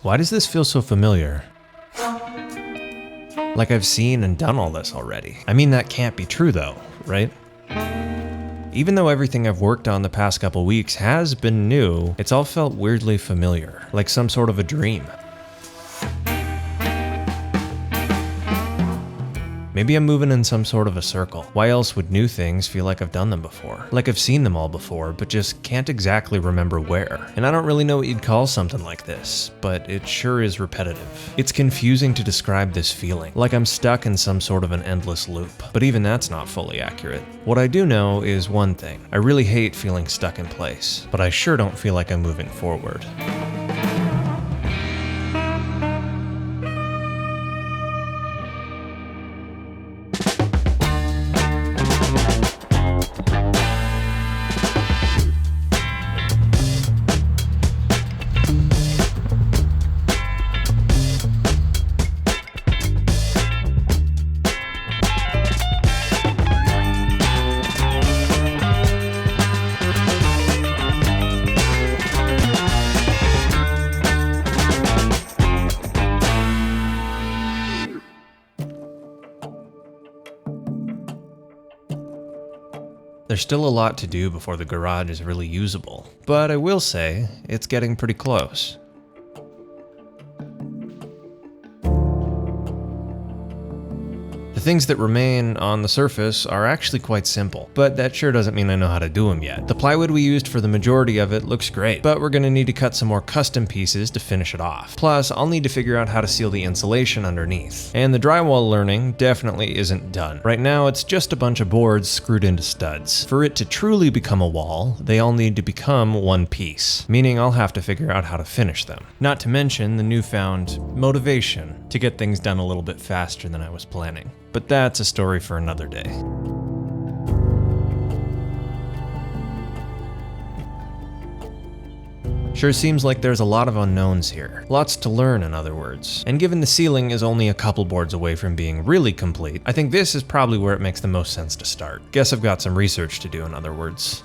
Why does this feel so familiar? Like I've seen and done all this already. I mean, that can't be true though, right? Even though everything I've worked on the past couple weeks has been new, it's all felt weirdly familiar, like some sort of a dream. Maybe I'm moving in some sort of a circle. Why else would new things feel like I've done them before? Like I've seen them all before, but just can't exactly remember where. And I don't really know what you'd call something like this, but it sure is repetitive. It's confusing to describe this feeling, like I'm stuck in some sort of an endless loop. But even that's not fully accurate. What I do know is one thing. I really hate feeling stuck in place, but I sure don't feel like I'm moving forward. There's still a lot to do before the garage is really usable, but I will say it's getting pretty close. The things that remain on the surface are actually quite simple, but that sure doesn't mean I know how to do them yet. The plywood we used for the majority of it looks great, but we're gonna need to cut some more custom pieces to finish it off. Plus, I'll need to figure out how to seal the insulation underneath. And the drywall learning definitely isn't done. Right now, it's just a bunch of boards screwed into studs. For it to truly become a wall, they all need to become one piece, meaning I'll have to figure out how to finish them. Not to mention the newfound motivation to get things done a little bit faster than I was planning. But that's a story for another day. Sure seems like there's a lot of unknowns here. Lots to learn, in other words. And given the ceiling is only a couple boards away from being really complete, I think this is probably where it makes the most sense to start. Guess I've got some research to do, in other words.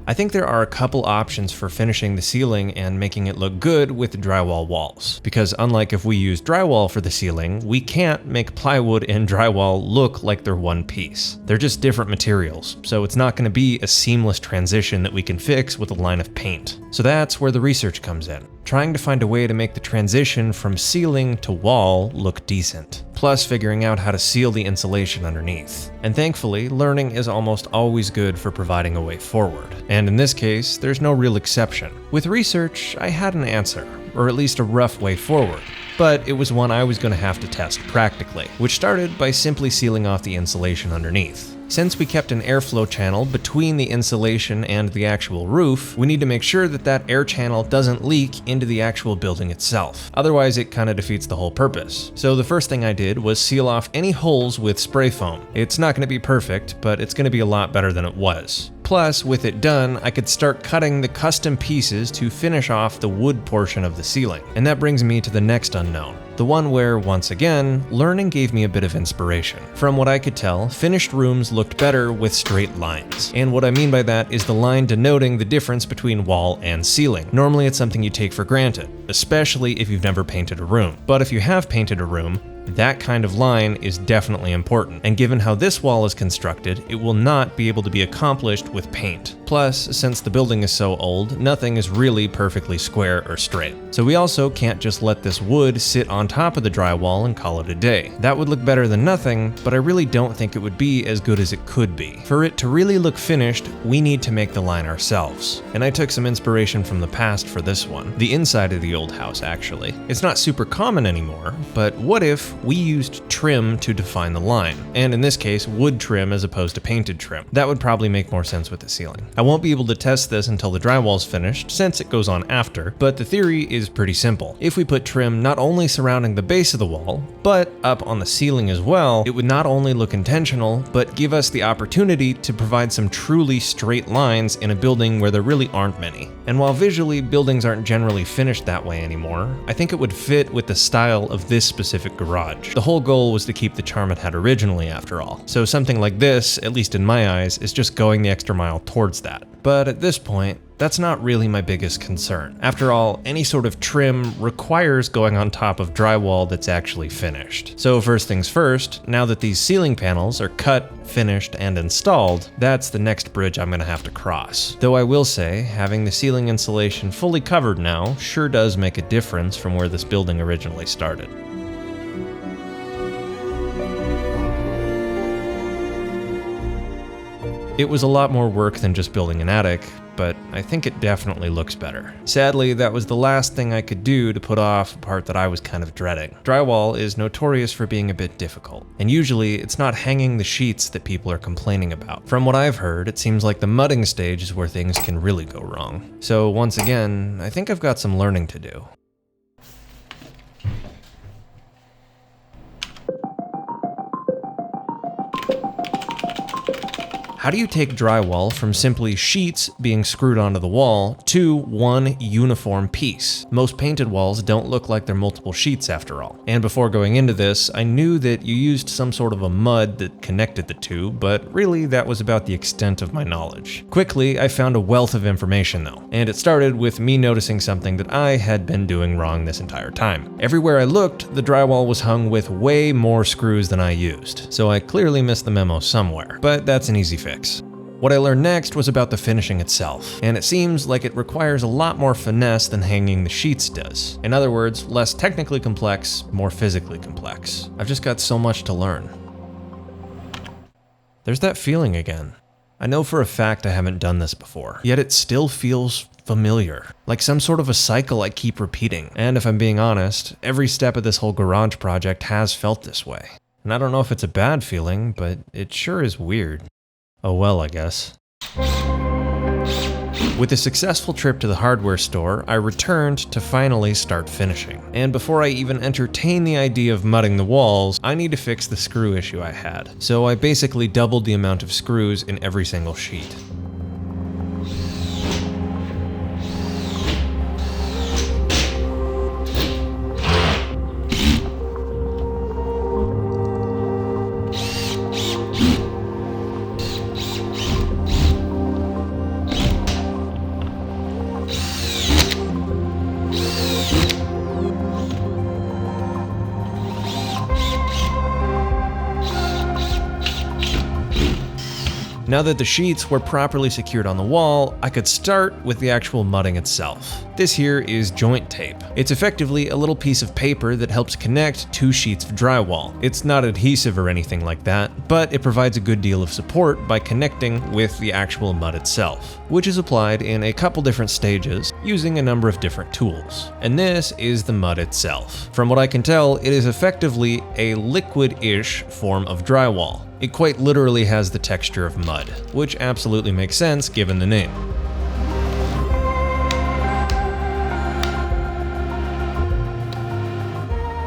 I think there are a couple options for finishing the ceiling and making it look good with drywall walls. Because unlike if we use drywall for the ceiling, we can't make plywood and drywall look like they're one piece. They're just different materials, so it's not going to be a seamless transition that we can fix with a line of paint. So that's where the research comes in, trying to find a way to make the transition from ceiling to wall look decent, plus figuring out how to seal the insulation underneath. And thankfully, learning is almost always good for providing a way forward. And in this case, there's no real exception. With research, I had an answer, or at least a rough way forward. But it was one I was going to have to test practically, which started by simply sealing off the insulation underneath. Since we kept an airflow channel between the insulation and the actual roof, we need to make sure that that air channel doesn't leak into the actual building itself. Otherwise, it kind of defeats the whole purpose. So the first thing I did was seal off any holes with spray foam. It's not going to be perfect, but it's going to be a lot better than it was. Plus, with it done, I could start cutting the custom pieces to finish off the wood portion of the ceiling. And that brings me to the next unknown. The one where, once again, learning gave me a bit of inspiration. From what I could tell, finished rooms looked better with straight lines. And what I mean by that is the line denoting the difference between wall and ceiling. Normally it's something you take for granted, especially if you've never painted a room. But if you have painted a room, that kind of line is definitely important, and given how this wall is constructed, it will not be able to be accomplished with paint. Plus, since the building is so old, nothing is really perfectly square or straight. So we also can't just let this wood sit on top of the drywall and call it a day. That would look better than nothing, but I really don't think it would be as good as it could be. For it to really look finished, we need to make the line ourselves. And I took some inspiration from the past for this one. The inside of the old house, actually. It's not super common anymore, but what if we used trim to define the line? And in this case, wood trim as opposed to painted trim. That would probably make more sense with the ceiling. I won't be able to test this until the drywall's finished, since it goes on after, but the theory is pretty simple. If we put trim not only surrounding the base of the wall, but up on the ceiling as well, it would not only look intentional, but give us the opportunity to provide some truly straight lines in a building where there really aren't many. And while visually buildings aren't generally finished that way anymore, I think it would fit with the style of this specific garage. garage. The whole goal was to keep the charm it had originally, after all. So something like this, at least in my eyes, is just going the extra mile towards that. But at this point, that's not really my biggest concern. After all, any sort of trim requires going on top of drywall that's actually finished. So first things first, now that these ceiling panels are cut, finished, and installed, that's the next bridge I'm gonna have to cross. Though I will say, having the ceiling insulation fully covered now sure does make a difference from where this building originally started. It was a lot more work than just building an attic, but I think it definitely looks better. Sadly, that was the last thing I could do to put off a part that I was kind of dreading. Drywall is notorious for being a bit difficult, and usually it's not hanging the sheets that people are complaining about. From what I've heard, it seems like the mudding stage is where things can really go wrong. So once again, I think I've got some learning to do. How do you take drywall from simply sheets being screwed onto the wall to one uniform piece? Most painted walls don't look like they're multiple sheets after all. And before going into this, I knew that you used some sort of a mud that connected the two, but really that was about the extent of my knowledge. Quickly, I found a wealth of information though, and it started with me noticing something that I had been doing wrong this entire time. Everywhere I looked, the drywall was hung with way more screws than I used, so I clearly missed the memo somewhere, but that's an easy fix. What I learned next was about the finishing itself, and it seems like it requires a lot more finesse than hanging the sheets does. In other words, less technically complex, more physically complex. I've just got so much to learn. There's that feeling again. I know for a fact I haven't done this before, yet it still feels familiar, like some sort of a cycle I keep repeating. And if I'm being honest, every step of this whole garage project has felt this way. And I don't know if it's a bad feeling, but it sure is weird. Oh well, I guess. With a successful trip to the hardware store, I returned to finally start finishing. And before I even entertain the idea of mudding the walls, I need to fix the screw issue I had. So I basically doubled the amount of screws in every single sheet. Now that the sheets were properly secured on the wall, I could start with the actual mudding itself. This here is joint tape. It's effectively a little piece of paper that helps connect two sheets of drywall. It's not adhesive or anything like that, but it provides a good deal of support by connecting with the actual mud itself, which is applied in a couple different stages using a number of different tools. And this is the mud itself. From what I can tell, it is effectively a liquid-ish form of drywall. It quite literally has the texture of mud, which absolutely makes sense given the name.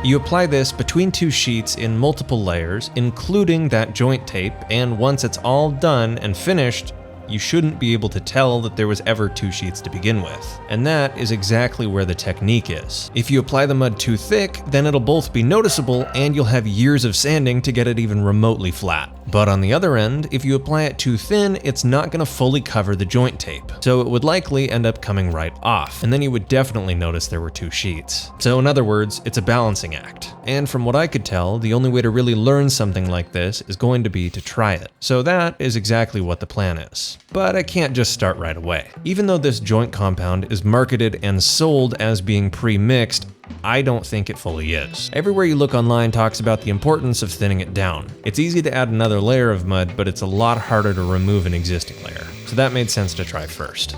You apply this between two sheets in multiple layers, including that joint tape, and once it's all done and finished, you shouldn't be able to tell that there was ever two sheets to begin with. And that is exactly where the technique is. If you apply the mud too thick, then it'll both be noticeable and you'll have years of sanding to get it even remotely flat. But on the other end, if you apply it too thin, it's not going to fully cover the joint tape. So it would likely end up coming right off, and then you would definitely notice there were two sheets. So in other words, it's a balancing act. And from what I could tell, the only way to really learn something like this is going to be to try it. So that is exactly what the plan is. But I can't just start right away. Even though this joint compound is marketed and sold as being pre-mixed, I don't think it fully is. Everywhere you look online talks about the importance of thinning it down. It's easy to add another layer of mud, but it's a lot harder to remove an existing layer. So that made sense to try first.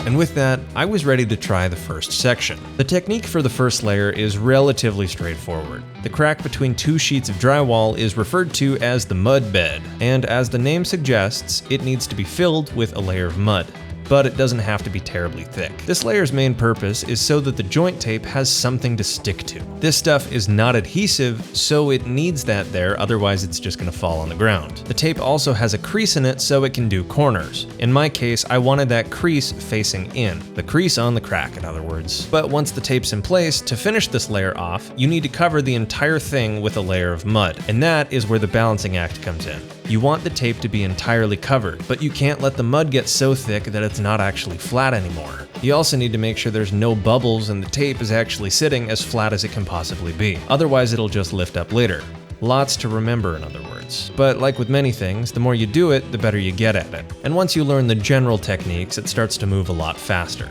And with that, I was ready to try the first section. The technique for the first layer is relatively straightforward. The crack between two sheets of drywall is referred to as the mud bed, and as the name suggests, it needs to be filled with a layer of mud. but it doesn't have to be terribly thick. This layer's main purpose is so that the joint tape has something to stick to. This stuff is not adhesive, so it needs that there, otherwise it's just gonna fall on the ground. The tape also has a crease in it so it can do corners. In my case, I wanted that crease facing in. The crease on the crack, in other words. But once the tape's in place, to finish this layer off, you need to cover the entire thing with a layer of mud, and that is where the balancing act comes in. You want the tape to be entirely covered, but you can't let the mud get so thick that it's not actually flat anymore. You also need to make sure there's no bubbles and the tape is actually sitting as flat as it can possibly be. Otherwise, it'll just lift up later. Lots to remember, in other words. But like with many things, the more you do it, the better you get at it. And once you learn the general techniques, it starts to move a lot faster.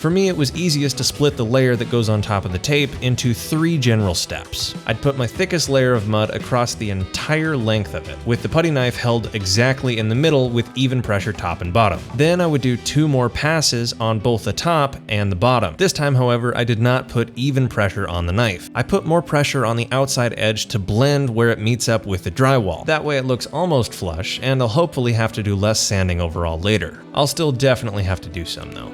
For me, it was easiest to split the layer that goes on top of the tape into 3 general steps. I'd put my thickest layer of mud across the entire length of it, with the putty knife held exactly in the middle with even pressure top and bottom. Then I would do 2 more passes on both the top and the bottom. This time, however, I did not put even pressure on the knife. I put more pressure on the outside edge to blend where it meets up with the drywall. That way it looks almost flush, and I'll hopefully have to do less sanding overall later. I'll still definitely have to do some though.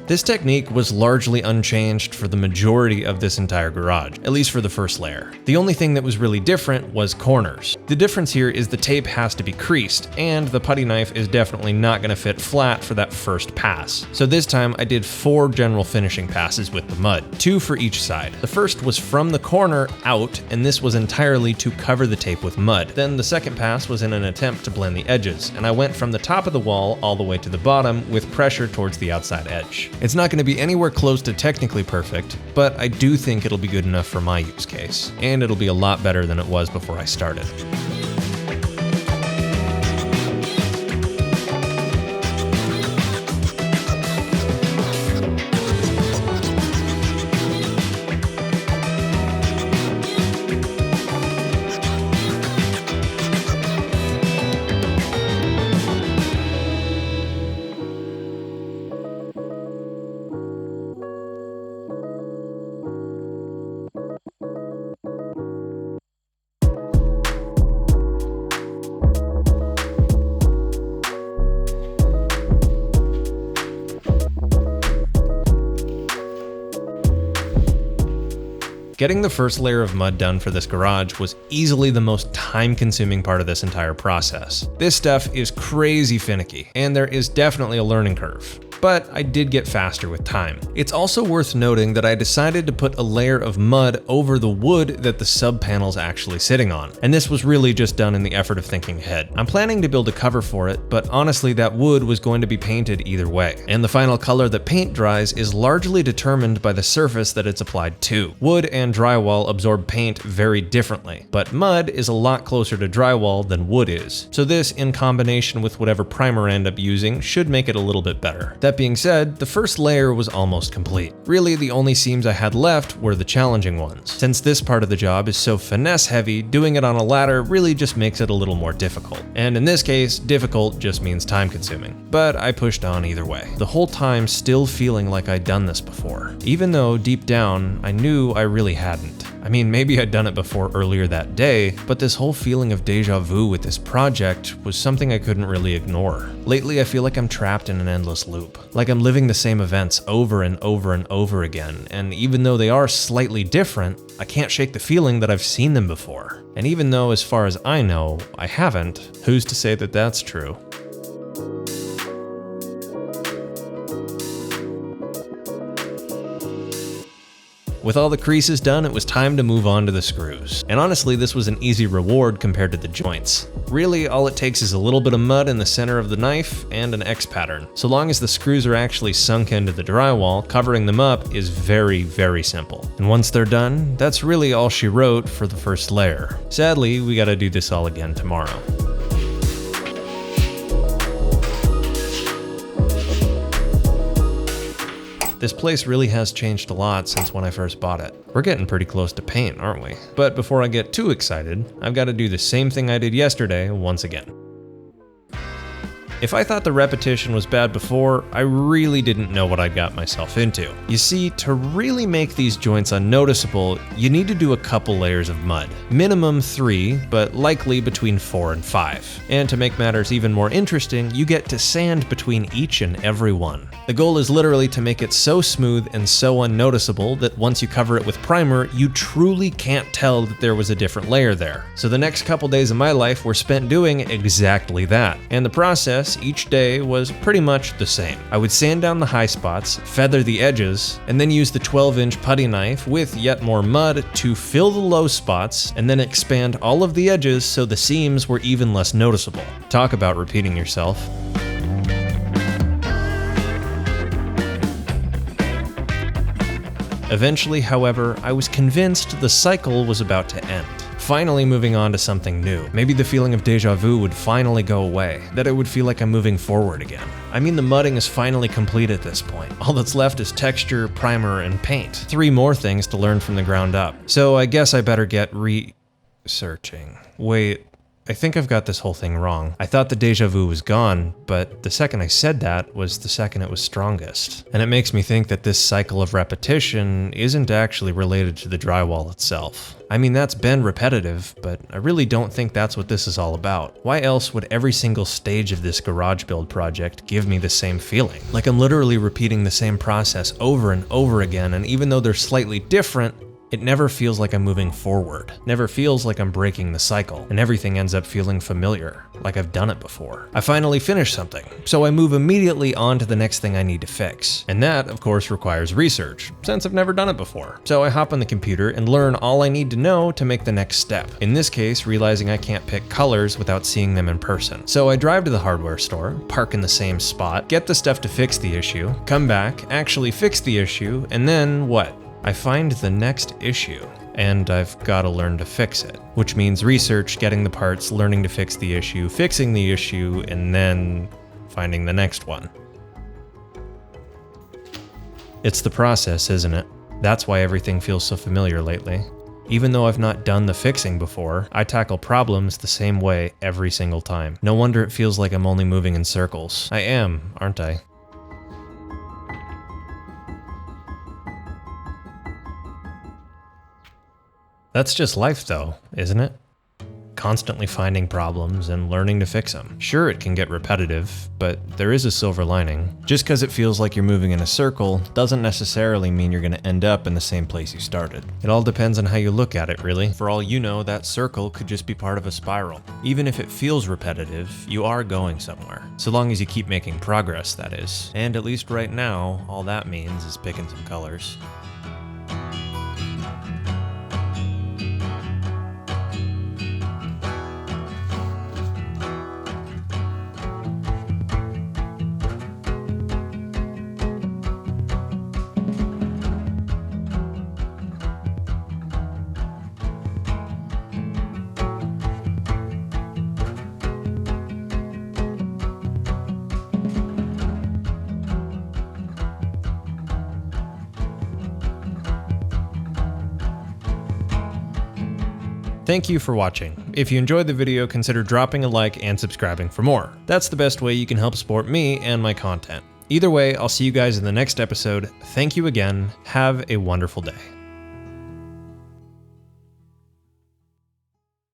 This technique was largely unchanged for the majority of this entire garage, at least for the first layer. The only thing that was really different was corners. The difference here is the tape has to be creased, and the putty knife is definitely not going to fit flat for that first pass. So this time I did 4 general finishing passes with the mud, 2 for each side. The first was from the corner out, and this was entirely to cover the tape with mud. Then the second pass was in an attempt to blend the edges, and I went from the top of the wall all the way to the bottom with pressure towards the outside edge. It's not going to be anywhere close to technically perfect, but I do think it'll be good enough for my use case, and it'll be a lot better than it was before I started. Getting the first layer of mud done for this garage was easily the most time-consuming part of this entire process. This stuff is crazy finicky, and there is definitely a learning curve. But I did get faster with time. It's also worth noting that I decided to put a layer of mud over the wood that the sub panel's actually sitting on, and this was really just done in the effort of thinking ahead. I'm planning to build a cover for it, but honestly that wood was going to be painted either way, and the final color that paint dries is largely determined by the surface that it's applied to. Wood and drywall absorb paint very differently, but mud is a lot closer to drywall than wood is, so this in combination with whatever primer I end up using should make it a little bit better. That being said, the first layer was almost complete. Really, the only seams I had left were the challenging ones. Since this part of the job is so finesse heavy, doing it on a ladder really just makes it a little more difficult. And in this case, difficult just means time consuming. But I pushed on either way, the whole time still feeling like I'd done this before. Even though deep down, I knew I really hadn't. I mean, maybe I'd done it before earlier that day, but this whole feeling of deja vu with this project was something I couldn't really ignore. Lately, I feel like I'm trapped in an endless loop. Like I'm living the same events over and over and over again, and even though they are slightly different, I can't shake the feeling that I've seen them before. And even though, as far as I know, I haven't, who's to say that that's true? With all the creases done, it was time to move on to the screws. And honestly, this was an easy reward compared to the joints. Really, all it takes is a little bit of mud in the center of the knife and an X pattern. So long as the screws are actually sunk into the drywall, covering them up is very, very simple. And once they're done, that's really all she wrote for the first layer. Sadly, we gotta do this all again tomorrow. This place really has changed a lot since when I first bought it. We're getting pretty close to paint, aren't we? But before I get too excited, I've got to do the same thing I did yesterday once again. If I thought the repetition was bad before, I really didn't know what I got myself into. You see, to really make these joints unnoticeable, you need to do a couple layers of mud. Minimum 3, but likely between 4 and 5. And to make matters even more interesting, you get to sand between each and every one. The goal is literally to make it so smooth and so unnoticeable that once you cover it with primer, you truly can't tell that there was a different layer there. So the next couple days of my life were spent doing exactly that. And the process each day was pretty much the same. I would sand down the high spots, feather the edges, and then use the 12-inch putty knife with yet more mud to fill the low spots and then expand all of the edges so the seams were even less noticeable. Talk about repeating yourself. Eventually, however, I was convinced the cycle was about to end. Finally moving on to something new. Maybe the feeling of deja vu would finally go away, that it would feel like I'm moving forward again. I mean, the mudding is finally complete at this point. All that's left is texture, primer, and paint. 3 more things to learn from the ground up. So I guess I better get researching. Wait. I think I've got this whole thing wrong. I thought the deja vu was gone, but the second I said that was the second it was strongest. And it makes me think that this cycle of repetition isn't actually related to the drywall itself. I mean, that's been repetitive, but I really don't think that's what this is all about. Why else would every single stage of this garage build project give me the same feeling? Like I'm literally repeating the same process over and over again, and even though they're slightly different, it never feels like I'm moving forward, never feels like I'm breaking the cycle, and everything ends up feeling familiar, like I've done it before. I finally finish something, so I move immediately on to the next thing I need to fix. And that, of course, requires research, since I've never done it before. So I hop on the computer and learn all I need to know to make the next step. In this case, realizing I can't pick colors without seeing them in person. So I drive to the hardware store, park in the same spot, get the stuff to fix the issue, come back, actually fix the issue, and then what? I find the next issue, and I've got to learn to fix it. Which means research, getting the parts, learning to fix the issue, fixing the issue, and then finding the next one. It's the process, isn't it? That's why everything feels so familiar lately. Even though I've not done the fixing before, I tackle problems the same way every single time. No wonder it feels like I'm only moving in circles. I am, aren't I? That's just life though, isn't it? Constantly finding problems and learning to fix them. Sure, it can get repetitive, but there is a silver lining. Just because it feels like you're moving in a circle doesn't necessarily mean you're going to end up in the same place you started. It all depends on how you look at it, really. For all you know, that circle could just be part of a spiral. Even if it feels repetitive, you are going somewhere. So long as you keep making progress, that is. And at least right now, all that means is picking some colors. Thank you for watching. If you enjoyed the video, consider dropping a like and subscribing for more. That's the best way you can help support me and my content. Either way, I'll see you guys in the next episode. Thank you again. Have a wonderful day.